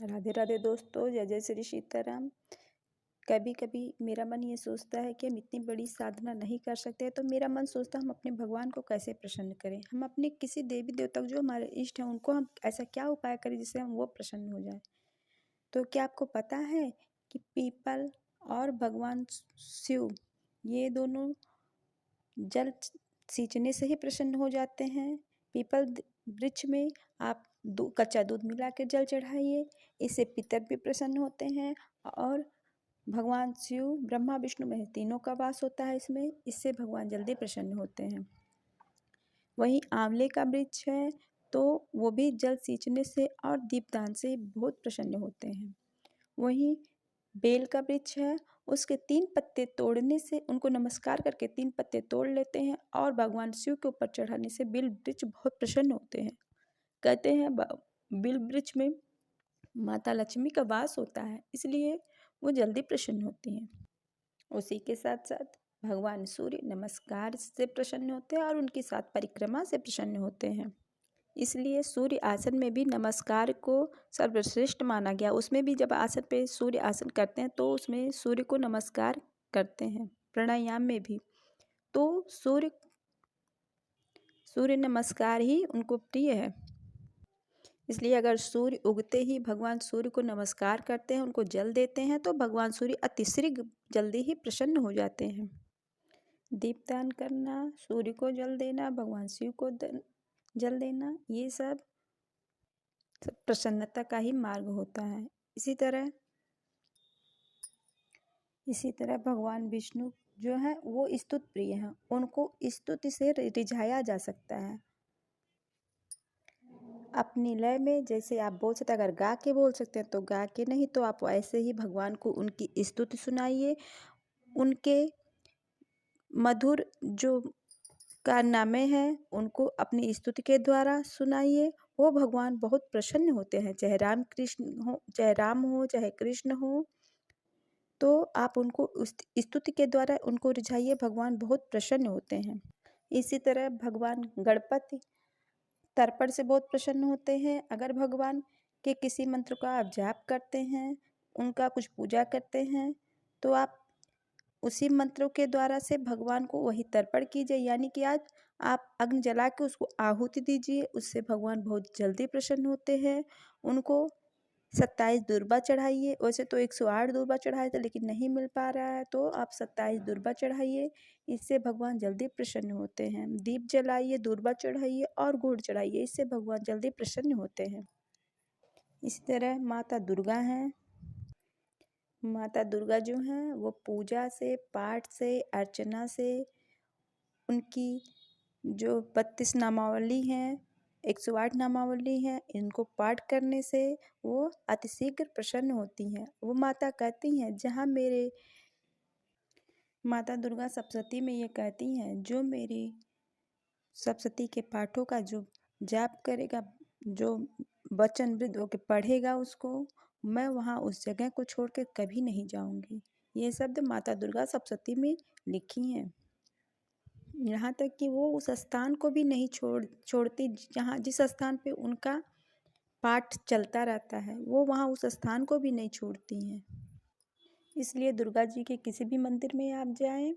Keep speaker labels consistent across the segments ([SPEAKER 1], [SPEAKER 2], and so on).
[SPEAKER 1] राधे राधे दोस्तों, जय जय श्री सीताराम। कभी कभी मेरा मन ये सोचता है कि हम इतनी बड़ी साधना नहीं कर सकते, तो मेरा मन सोचता है हम अपने भगवान को कैसे प्रसन्न करें। हम अपने किसी देवी देवता जो हमारे इष्ट हैं उनको हम ऐसा क्या उपाय करें जिससे हम वो प्रसन्न हो जाए। तो क्या आपको पता है कि पीपल और भगवान शिव ये दोनों जल सींचने से ही प्रसन्न हो जाते हैं। पीपल वृक्ष में आप कच्चा दूध मिला के जल चढ़ाइए, इससे पितर भी प्रसन्न होते हैं और भगवान शिव ब्रह्मा विष्णु महेश तीनों का वास होता है इसमें, इससे भगवान जल्दी प्रसन्न होते हैं। वहीं आंवले का वृक्ष है तो वो भी जल सींचने से और दीपदान से बहुत प्रसन्न होते हैं। वहीं बेल का वृक्ष है, उसके 3 पत्ते तोड़ने से, उनको नमस्कार करके 3 पत्ते तोड़ लेते हैं और भगवान शिव के ऊपर चढ़ाने से बेल वृक्ष बहुत प्रसन्न होते हैं। कहते हैं बेल वृक्ष में माता लक्ष्मी का वास होता है, इसलिए वो जल्दी प्रसन्न होती हैं। उसी के साथ साथ भगवान सूर्य नमस्कार से प्रसन्न होते हैं और उनकी 7 परिक्रमा से प्रसन्न होते हैं। इसलिए सूर्य आसन में भी नमस्कार को सर्वश्रेष्ठ माना गया। उसमें भी जब आसन पे सूर्य आसन करते हैं तो उसमें सूर्य को नमस्कार करते हैं। प्राणायाम में भी तो सूर्य नमस्कार ही उनको प्रिय है। इसलिए अगर सूर्य उगते ही भगवान सूर्य को नमस्कार करते हैं, उनको जल देते हैं, तो भगवान सूर्य अतिशीघ्र जल्दी ही प्रसन्न हो जाते हैं। दीपदान करना, सूर्य को जल देना, भगवान शिव को जल देना, ये सब प्रसन्नता का ही मार्ग होता है। इसी तरह भगवान विष्णु जो है वो स्तुति प्रिय हैं, उनको स्तुति से रिझाया जा सकता है। अपनी लय में जैसे आप बोल सकते हैं, अगर गा के बोल सकते हैं तो गा के, नहीं तो आप ऐसे ही भगवान को उनकी स्तुति सुनाइए। उनके मधुर जो कारनामे हैं उनको अपनी स्तुति के द्वारा सुनाइए। वो भगवान बहुत प्रसन्न होते हैं, चाहे राम हो चाहे कृष्ण हो, तो आप उनको उस स्तुति के द्वारा उनको रिझाइए, भगवान बहुत प्रसन्न होते हैं। इसी तरह भगवान गणपति तर्पण से बहुत प्रसन्न होते हैं। अगर भगवान के किसी मंत्र का आप जाप करते हैं, उनका कुछ पूजा करते हैं, तो आप उसी मंत्रों के द्वारा से भगवान को वही तर्पण कीजिए, यानी कि आज आप अग्नि जला के उसको आहुति दीजिए, उससे भगवान बहुत जल्दी प्रसन्न होते हैं। उनको 27 दुर्बा चढ़ाइए। वैसे तो 108 दुर्बा चढ़ाए थे लेकिन नहीं मिल पा रहा है, तो आप 27 दुर्बा चढ़ाइए, इससे भगवान जल्दी प्रसन्न होते हैं। दीप जलाइए, दुर्बा चढ़ाइए और गुड़ चढ़ाइए, इससे भगवान जल्दी प्रसन्न होते हैं। इसी तरह माता दुर्गा हैं। माता दुर्गा जो हैं वो पूजा से, पाठ से, अर्चना से, उनकी जो 32 नामावली हैं, 108 नामावली हैं, इनको पाठ करने से वो अतिशीघ्र प्रसन्न होती हैं। वो माता कहती हैं, जहाँ मेरे माता दुर्गा सप्तशती में ये कहती हैं, जो मेरी सप्तशती के पाठों का जो जाप करेगा, जो वचन वृद्ध होकर पढ़ेगा, उसको मैं वहाँ उस जगह को छोड़ के कभी नहीं जाऊंगी। ये शब्द माता दुर्गा सप्तशती में लिखी हैं। यहाँ तक कि वो उस स्थान को भी नहीं छोड़ती जिस स्थान पे उनका पाठ चलता रहता है, वो वहाँ उस स्थान को भी नहीं छोड़ती हैं। इसलिए दुर्गा जी के किसी भी मंदिर में आप जाएं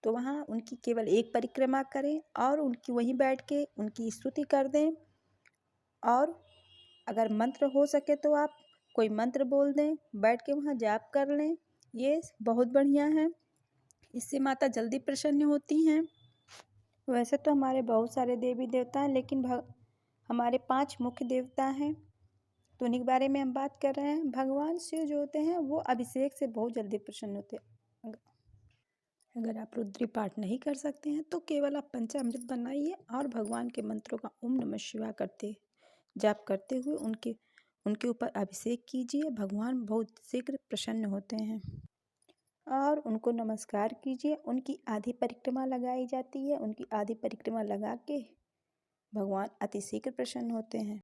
[SPEAKER 1] तो वहाँ उनकी केवल एक परिक्रमा करें और उनकी वहीं बैठ के उनकी स्तुति कर दें। और अगर मंत्र हो सके तो आप कोई मंत्र बोल दें, बैठ के वहाँ जाप कर लें, ये बहुत बढ़िया है। इससे माता जल्दी प्रसन्न होती हैं। वैसे तो हमारे बहुत सारे देवी देवता हैं, लेकिन हमारे 5 मुख्य देवता हैं, तो उन्हीं के बारे में हम बात कर रहे हैं। भगवान शिव जो होते हैं वो अभिषेक से बहुत जल्दी प्रसन्न होते हैं। अगर आप रुद्री पाठ नहीं कर सकते हैं तो केवल आप पंचामृत बनाइए और भगवान के मंत्रों का ओम नमः शिवाय जाप करते हुए उनके ऊपर अभिषेक कीजिए। भगवान बहुत शीघ्र प्रसन्न होते हैं और उनको नमस्कार कीजिए। उनकी आधी परिक्रमा लगाई जाती है, उनकी आधी परिक्रमा लगा के भगवान अतिशीघ्र प्रसन्न होते हैं।